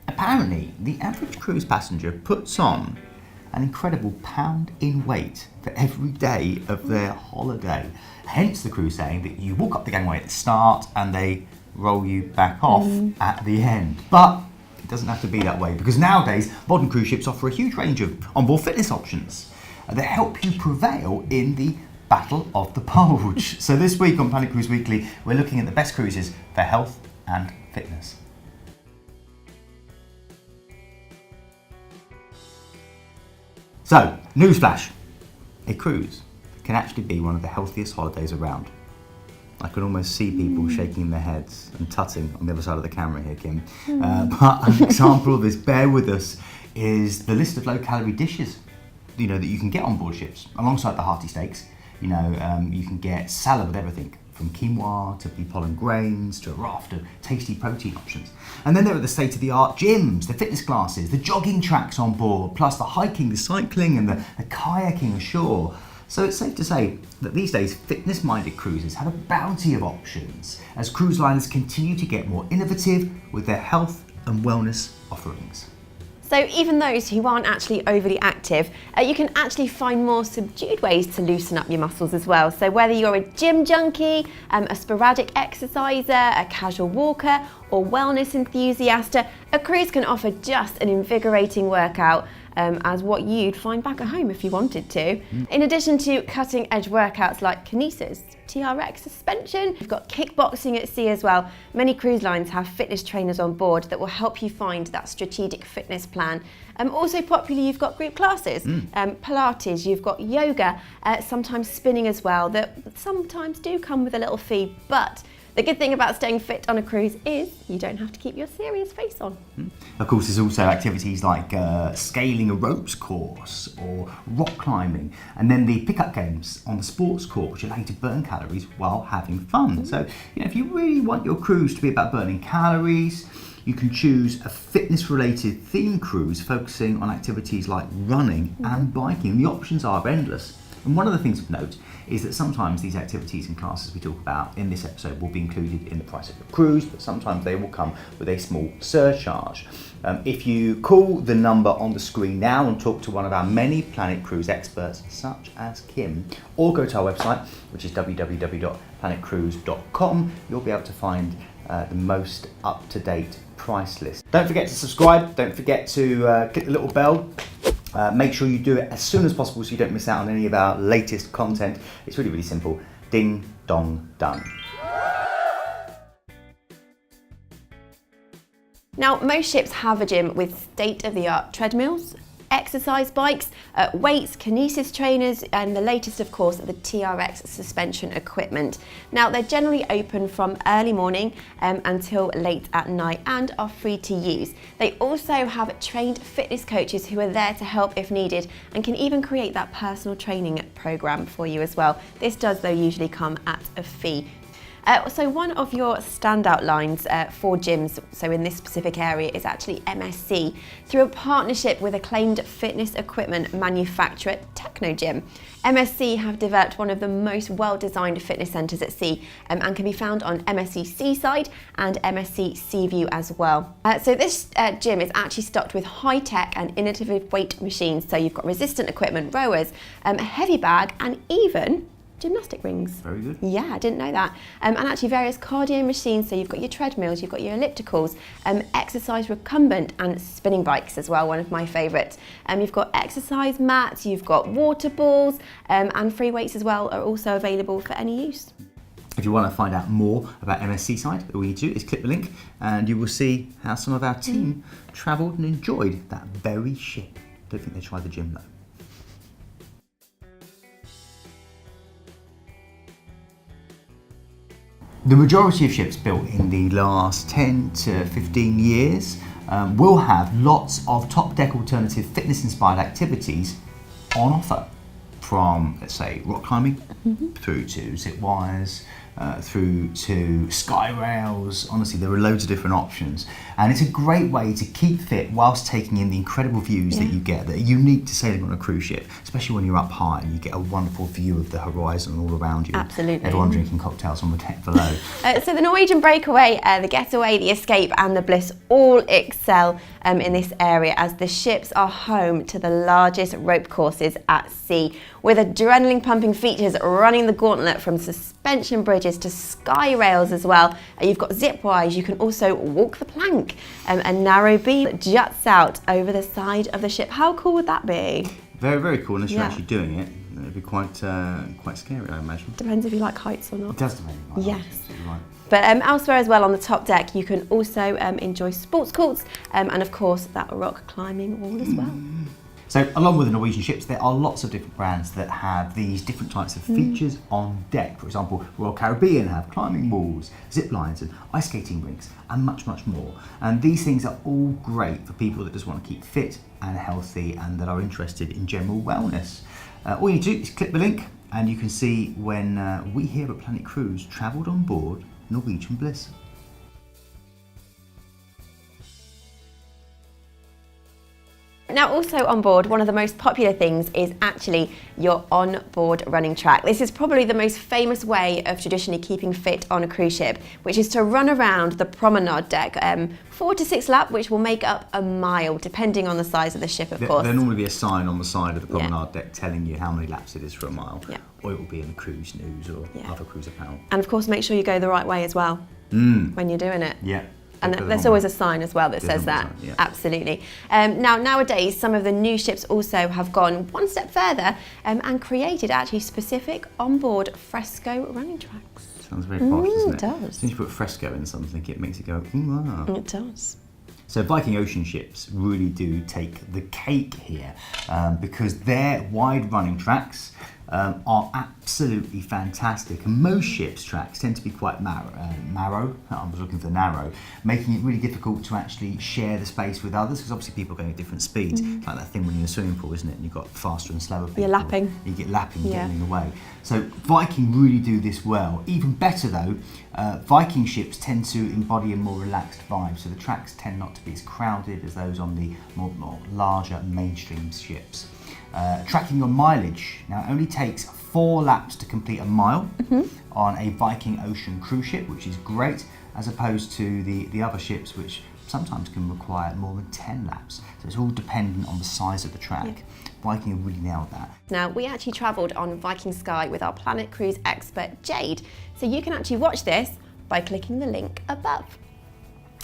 Apparently, the average cruise passenger puts on an incredible £1 in weight for every day of their holiday. Hence the crew saying that you walk up the gangway at the start and they roll you back off at the end. But it doesn't have to be that way, because nowadays modern cruise ships offer a huge range of onboard fitness options that help you prevail in the battle of the bulge. So this week on Planet Cruise Weekly, we're looking at the best cruises for health and fitness. So, newsflash, a cruise can actually be one of the healthiest holidays around. I can almost see people shaking their heads and tutting on the other side of the camera here, Kim. But an example of this, bear with us, is the list of low-calorie dishes, that you can get on board ships, alongside the hearty steaks. You can get salad with everything, from quinoa to pea pollen grains to a raft of tasty protein options. And then there are the state-of-the-art gyms, the fitness classes, the jogging tracks on board, plus the hiking, the cycling and the kayaking ashore. So it's safe to say that these days fitness-minded cruisers have a bounty of options as cruise liners continue to get more innovative with their health and wellness offerings. So even those who aren't actually overly active, you can actually find more subdued ways to loosen up your muscles as well. So whether you're a gym junkie, a sporadic exerciser, a casual walker, or wellness enthusiast, a cruise can offer just an invigorating workout as what you'd find back at home if you wanted to. In addition to cutting edge workouts like kinesis, TRX suspension, you've got kickboxing at sea as well. Many cruise lines have fitness trainers on board that will help you find that strategic fitness plan. Also popular, you've got group classes, Pilates, you've got yoga, sometimes spinning as well, that sometimes do come with a little fee, but the good thing about staying fit on a cruise is you don't have to keep your serious face on. Of course, there's also activities like scaling a ropes course or rock climbing, and then the pickup games on the sports court, which allow you to burn calories while having fun. So, if you really want your cruise to be about burning calories, you can choose a fitness-related theme cruise focusing on activities like running and biking. The options are endless. And one of the things of note is that sometimes these activities and classes we talk about in this episode will be included in the price of your cruise, but sometimes they will come with a small surcharge. If you call the number on the screen now and talk to one of our many Planet Cruise experts, such as Kim, or go to our website, which is www.planetcruise.com, you'll be able to find the most up-to-date price list. Don't forget to subscribe, don't forget to click the little bell. Make sure you do it as soon as possible so you don't miss out on any of our latest content. It's really, really simple. Ding, dong, done. Now, most ships have a gym with state-of-the-art treadmills, exercise bikes, weights, kinesis trainers, and the latest, of course, the TRX suspension equipment. Now, they're generally open from early morning until late at night and are free to use. They also have trained fitness coaches who are there to help if needed and can even create that personal training program for you as well. This does, though, usually come at a fee. So one of your standout lines for gyms, so in this specific area, is actually MSC, through a partnership with acclaimed fitness equipment manufacturer Technogym. MSC have developed one of the most well-designed fitness centres at sea and can be found on MSC Seaside and MSC Seaview as well. So this gym is actually stocked with high-tech and innovative weight machines. So you've got resistant equipment, rowers, a heavy bag, and even gymnastic rings. Very good. Yeah, I didn't know that. And actually various cardio machines, so you've got your treadmills, you've got your ellipticals, exercise recumbent and spinning bikes as well, one of my favourites. You've got exercise mats, you've got water balls, and free weights as well are also available for any use. If you want to find out more about MS Seaside, all you need to do is click the link and you will see how some of our team travelled and enjoyed that very ship. Don't think they tried the gym though. The majority of ships built in the last 10 to 15 years will have lots of top deck alternative fitness inspired activities on offer, from, let's say, rock climbing through to zip wires, through to sky rails. Honestly, there are loads of different options, and it's a great way to keep fit whilst taking in the incredible views that you get that are unique to sailing on a cruise ship, especially when you're up high and you get a wonderful view of the horizon all around you. Absolutely. Everyone drinking cocktails on the deck below. So the Norwegian Breakaway, the Getaway, the Escape and the Bliss all excel in this area, as the ships are home to the largest rope courses at sea, with adrenaline pumping features running the gauntlet from suspension bridges to sky rails as well. You've got zip wires, you can also walk the plank, a narrow beam that juts out over the side of the ship. How cool would that be? Very, very cool, unless you're actually doing it. It'd be quite scary, I imagine. Depends if you like heights or not. It does depend. Yes. Absolutely right. But elsewhere as well on the top deck, you can also enjoy sports courts and of course that rock climbing wall as well. So along with the Norwegian ships, there are lots of different brands that have these different types of features on deck. For example, Royal Caribbean have climbing walls, zip lines and ice skating rinks and much, much more. And these things are all great for people that just want to keep fit and healthy and that are interested in general wellness. All you need to do is click the link and you can see when we here at Planet Cruise travelled on board Norwegian Bliss. Now also on board, one of the most popular things is actually your on-board running track. This is probably the most famous way of traditionally keeping fit on a cruise ship, which is to run around the promenade deck, 4 to 6 laps, which will make up a mile, depending on the size of the ship, of course. There'll normally be a sign on the side of the promenade deck telling you how many laps it is for a mile, or it will be in the cruise news or other cruise apparel. And of course, make sure you go the right way as well when you're doing it. Yeah. And there's always a sign as well that says that. Absolutely. Now, nowadays, some of the new ships also have gone one step further and created actually specific onboard fresco running tracks. Sounds very posh, doesn't it? It does. As soon as you put fresco in something, it makes it go, ooh, ah. It does. So Viking Ocean ships really do take the cake here because their wide running tracks are absolutely fantastic, and most ships' tracks tend to be quite narrow, making it really difficult to actually share the space with others, because obviously people are going at different speeds. It's like that thing when you're in a swimming pool, isn't it? And you've got faster and slower people. You're lapping. You get lapping, getting in the way. So Viking really do this well. Even better though, Viking ships tend to embody a more relaxed vibe, so the tracks tend not to be as crowded as those on the more larger mainstream ships. Tracking your mileage now only takes 4 laps to complete a mile on a Viking Ocean cruise ship, which is great, as opposed to the other ships which sometimes can require more than 10 laps. So it's all dependent on the size of the track. Viking have really nailed that. Now, we actually travelled on Viking Sky with our Planet Cruise expert Jade, so you can actually watch this by clicking the link above.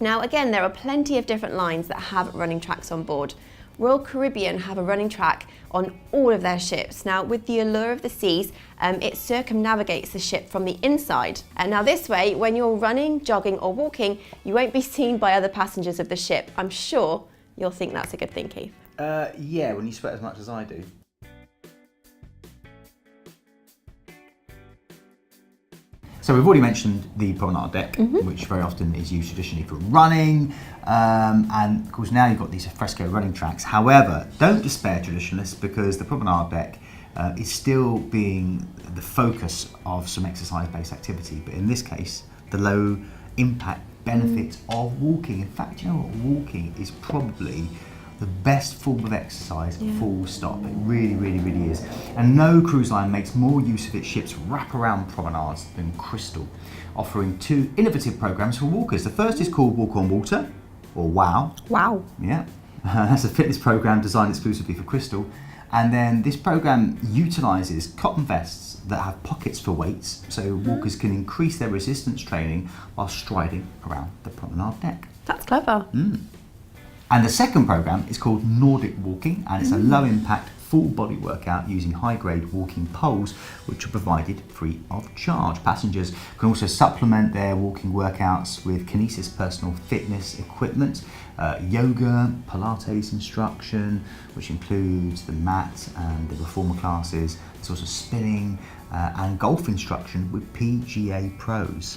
Now again, there are plenty of different lines that have running tracks on board. Royal Caribbean have a running track on all of their ships. Now, with the Allure of the Seas, it circumnavigates the ship from the inside. And now this way, when you're running, jogging or walking, you won't be seen by other passengers of the ship. I'm sure you'll think that's a good thing, Keith. Yeah, when you sweat as much as I do. So we've already mentioned the promenade deck, which very often is used traditionally for running, and of course now you've got these fresco running tracks. However, don't despair traditionalists, because the promenade deck is still being the focus of some exercise-based activity, but in this case, the low impact benefits of walking. In fact, you know what, walking is probably the best form of exercise, full stop. It really, really, really is. And no cruise line makes more use of its ship's wraparound promenades than Crystal, offering 2 innovative programs for walkers. The first is called Walk on Water, or WOW. Wow. Yeah, that's a fitness program designed exclusively for Crystal. And then this program utilises cotton vests that have pockets for weights, so walkers can increase their resistance training while striding around the promenade deck. That's clever. And the second program is called Nordic Walking, and it's a low impact full body workout using high grade walking poles, which are provided free of charge. Passengers can also supplement their walking workouts with Kinesis personal fitness equipment, yoga, Pilates instruction, which includes the mat and the reformer classes. There's also spinning and golf instruction with PGA pros.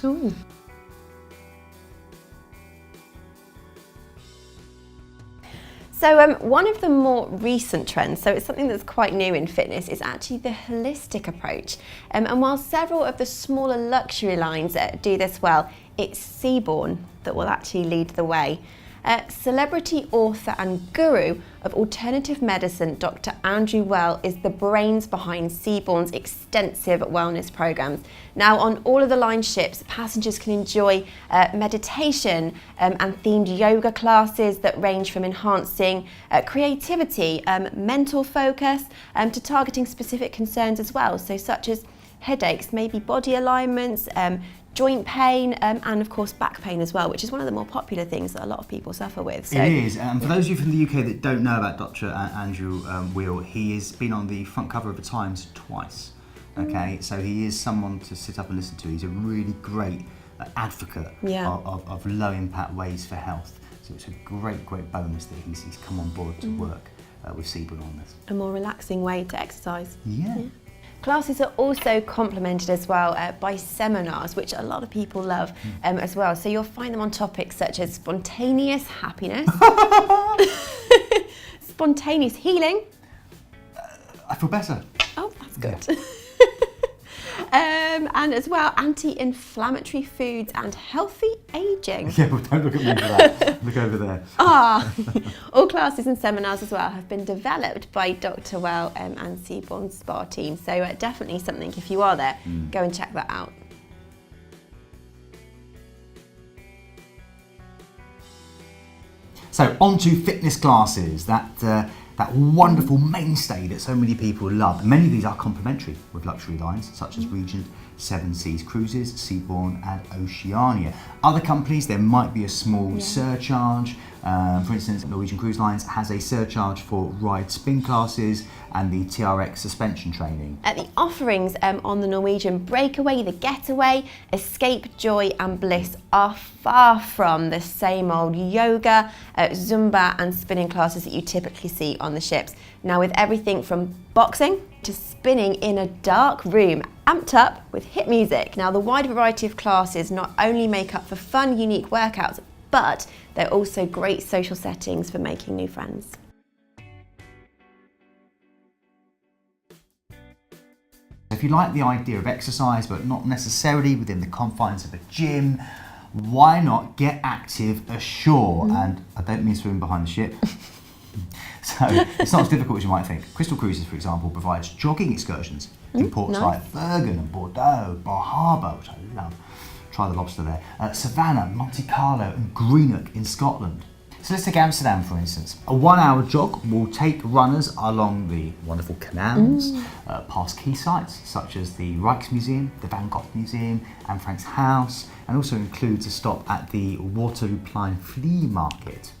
So one of the more recent trends, so it's something that's quite new in fitness, is actually the holistic approach. And while several of the smaller luxury lines do this well, it's Seabourn that will actually lead the way. Celebrity author and guru of alternative medicine, Dr. Andrew Well, is the brains behind Seabourn's extensive wellness programs. Now, on all of the line ships, passengers can enjoy meditation and themed yoga classes that range from enhancing creativity, mental focus, to targeting specific concerns as well, so such as headaches, maybe body alignments, joint pain, and of course back pain as well, which is one of the more popular things that a lot of people suffer with. So. It is, and for those of you from the UK that don't know about Dr. Andrew Weil, he has been on the front cover of the Times twice. Okay, so he is someone to sit up and listen to. He's a really great advocate of low impact ways for health. So it's a great bonus that he's come on board to work with Seabourn on this. A more relaxing way to exercise. Yeah. Classes are also complemented as well by seminars, which a lot of people love as well. So you'll find them on topics such as spontaneous happiness, spontaneous healing. I feel better. Oh, that's good. And as well, anti-inflammatory foods and healthy ageing. Yeah, well, don't look at me for that. Look over there. All classes and seminars as well have been developed by Dr. Well and Seabourn's spa team. So definitely something, if you are there, go and check that out. So on to fitness classes, that wonderful mainstay that so many people love. And many of these are complementary with luxury lines such as Regent, Seven Seas Cruises, Seabourn and Oceania. Other companies, there might be a small surcharge. For instance, Norwegian Cruise Lines has a surcharge for ride spin classes and the TRX suspension training. The offerings on the Norwegian Breakaway, the Getaway, Escape, Joy and Bliss are far from the same old yoga, Zumba and spinning classes that you typically see on the ships. Now, with everything from boxing to spinning in a dark room, amped up with hit music. Now, the wide variety of classes not only make up for fun, unique workouts, but they're also great social settings for making new friends. If you like the idea of exercise, but not necessarily within the confines of a gym, why not get active ashore? And I don't mean swimming behind the ship. So it's not as difficult as you might think. Crystal Cruises, for example, provides jogging excursions in ports like Bergen and Bordeaux, Bar Harbour, which I love. Try the lobster there. Savannah, Monte Carlo and Greenock in Scotland. So let's take Amsterdam, for instance. A 1 hour jog will take runners along the wonderful canals, past key sites such as the Rijksmuseum, the Van Gogh Museum, Anne Frank's house, and also includes a stop at the Waterlooplein Flea Market.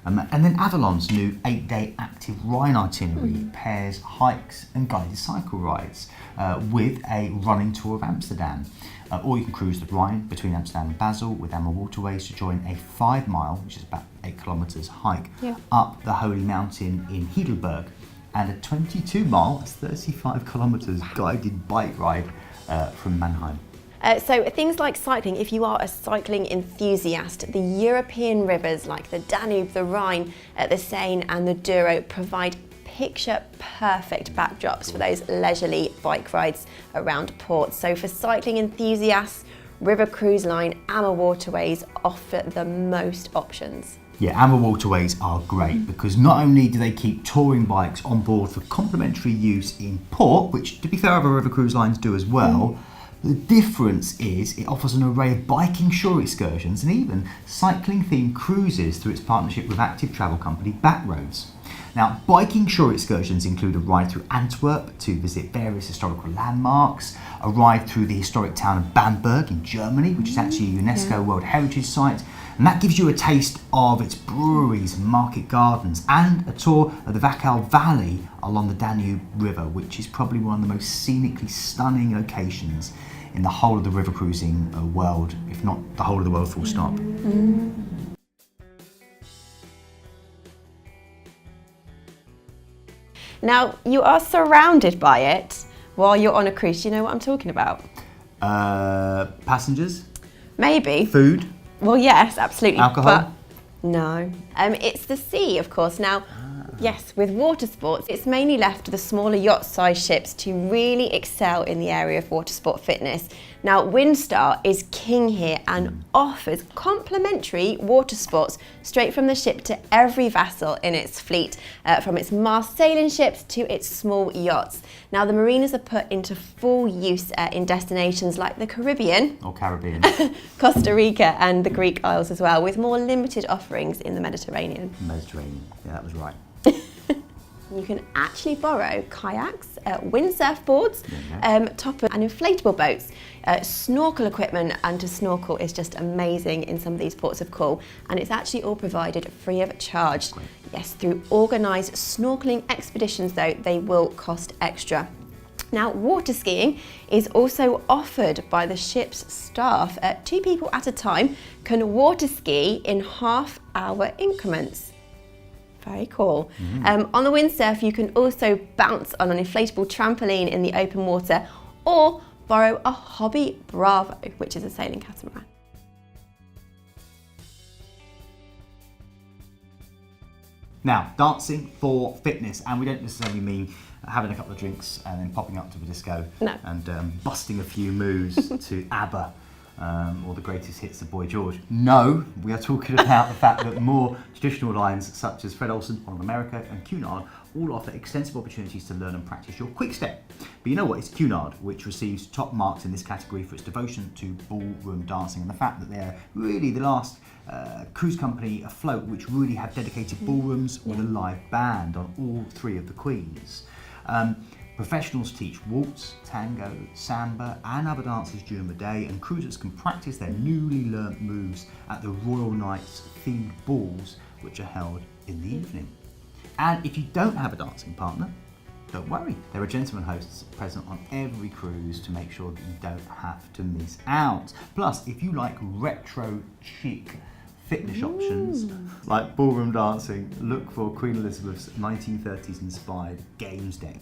And then Avalon's new 8-day active Rhine itinerary pairs hikes and guided cycle rides with a running tour of Amsterdam. Or you can cruise the Rhine between Amsterdam and Basel with Ammer Waterways to join a 5 mile, which is about 8 kilometres hike, up the Holy Mountain in Heidelberg, and a 22 mile, that's 35 kilometres guided bike ride from Mannheim. So things like cycling, if you are a cycling enthusiast, the European rivers like the Danube, the Rhine, the Seine and the Douro provide picture perfect backdrops for those leisurely bike rides around ports. So for cycling enthusiasts, River Cruise Line, Ammer Waterways offer the most options. Yeah, Ammer Waterways are great because not only do they keep touring bikes on board for complimentary use in port, which to be fair other river cruise lines do as well, the difference is it offers an array of biking shore excursions and even cycling themed cruises through its partnership with active travel company Backroads. Now, biking shore excursions include a ride through Antwerp to visit various historical landmarks, a ride through the historic town of Bamberg in Germany, which is actually a UNESCO World Heritage Site, and that gives you a taste of its breweries and market gardens, and a tour of the Wachau Valley along the Danube River, which is probably one of the most scenically stunning locations in the whole of the river cruising world, if not the whole of the world full stop. Now, you are surrounded by it while you're on a cruise. Do you know what I'm talking about? Passengers? Maybe. Food? Well, yes, absolutely. Alcohol? But No, it's the sea, of course. Now, yes, with water sports, it's mainly left to the smaller yacht-sized ships to really excel in the area of water sport fitness. Now, Windstar is king here and offers complimentary water sports straight from the ship to every vessel in its fleet, from its mast sailing ships to its small yachts. Now, the marinas are put into full use in destinations like the Caribbean, Or Caribbean. Costa Rica and the Greek Isles as well, with more limited offerings in the Mediterranean. Mediterranean, yeah, that was right. You can actually borrow kayaks, windsurf boards, topper and inflatable boats. Snorkel equipment, and to snorkel is just amazing in some of these ports of call, and it's actually all provided free of charge. Great. Yes, through organised snorkeling expeditions though, they will cost extra. Now, water skiing is also offered by the ship's staff. 2 people at a time can water ski in half-hour increments. Very cool. On the windsurf, you can also bounce on an inflatable trampoline in the open water, or borrow a hobby Bravo, which is a sailing catamaran. Now, dancing for fitness, and we don't necessarily mean having a couple of drinks and then popping up to the disco and busting a few moves to ABBA or the greatest hits of Boy George. No, we are talking about the fact that more traditional lines such as Fred Olsen, On America and Cunard all offer extensive opportunities to learn and practice your quick step. But you know what, it's Cunard which receives top marks in this category for its devotion to ballroom dancing, and the fact that they're really the last cruise company afloat which really have dedicated ballrooms with a live band on all 3 of the quays. Professionals teach waltz, tango, samba and other dances during the day, and cruisers can practice their newly learnt moves at the Royal Nights themed balls which are held in the evening. And if you don't have a dancing partner, don't worry, there are gentlemen hosts present on every cruise to make sure that you don't have to miss out. Plus, if you like retro chic fitness options like ballroom dancing, look for Queen Elizabeth's 1930s inspired games deck,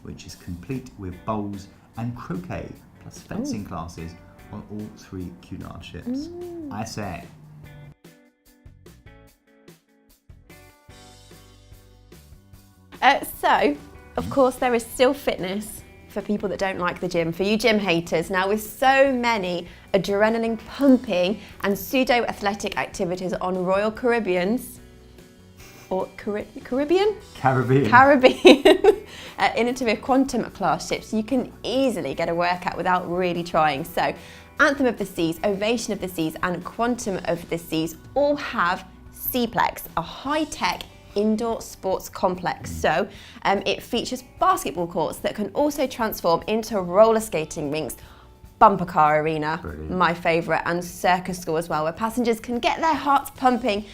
which is complete with bowls and croquet, plus fencing classes on all 3 Cunard ships. I say. So, of course, there is still fitness for people that don't like the gym, for you gym haters. Now, with so many adrenaline pumping and pseudo-athletic activities on Royal Caribbean's, or Caribbean, innovative quantum class ships, you can easily get a workout without really trying. So, Anthem of the Seas, Ovation of the Seas and Quantum of the Seas all have Seaplex, a high-tech indoor sports complex. So it features basketball courts that can also transform into roller skating rinks, bumper car arena, my favourite, and circus school as well, where passengers can get their hearts pumping,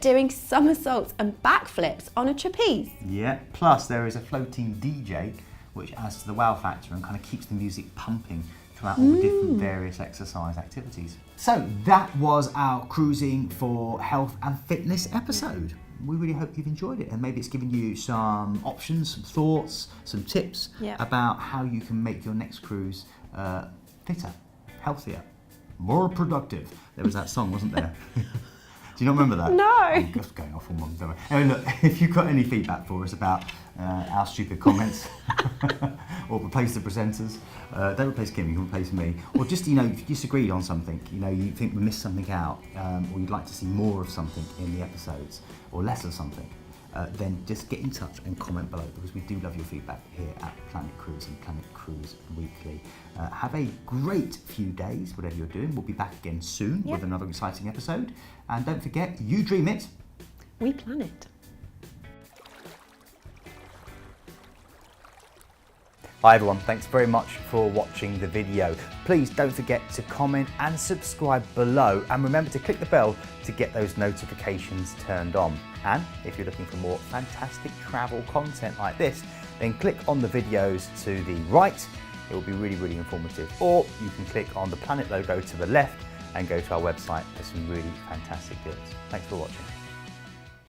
doing somersaults and backflips on a trapeze. Yeah, plus there is a floating DJ which adds to the wow factor and kind of keeps the music pumping throughout all the different various exercise activities. So that was our Cruising for Health and Fitness episode. We really hope you've enjoyed it, and maybe it's given you some options, some thoughts, some tips about how you can make your next cruise fitter, healthier, more productive. There was that song, wasn't there? Do you not remember that? No. I'm just going off on one. Don't worry. Anyway, look, if you've got any feedback for us about our stupid comments, or replace the presenters, don't replace Kim, you can replace me. Or just, if you disagreed on something, you think we missed something out, or you'd like to see more of something in the episodes, or less of something, then just get in touch and comment below, because we do love your feedback here at Planet Cruise and Planet Cruise Weekly. Have a great few days, whatever you're doing. We'll be back again soon with another exciting episode. And don't forget, you dream it, we plan it. Hi everyone, thanks very much for watching the video. Please don't forget to comment and subscribe below, and remember to click the bell to get those notifications turned on. And if you're looking for more fantastic travel content like this, then click on the videos to the right. It will be really, really informative. Or you can click on the Planet logo to the left and go to our website for some really fantastic deals. Thanks for watching.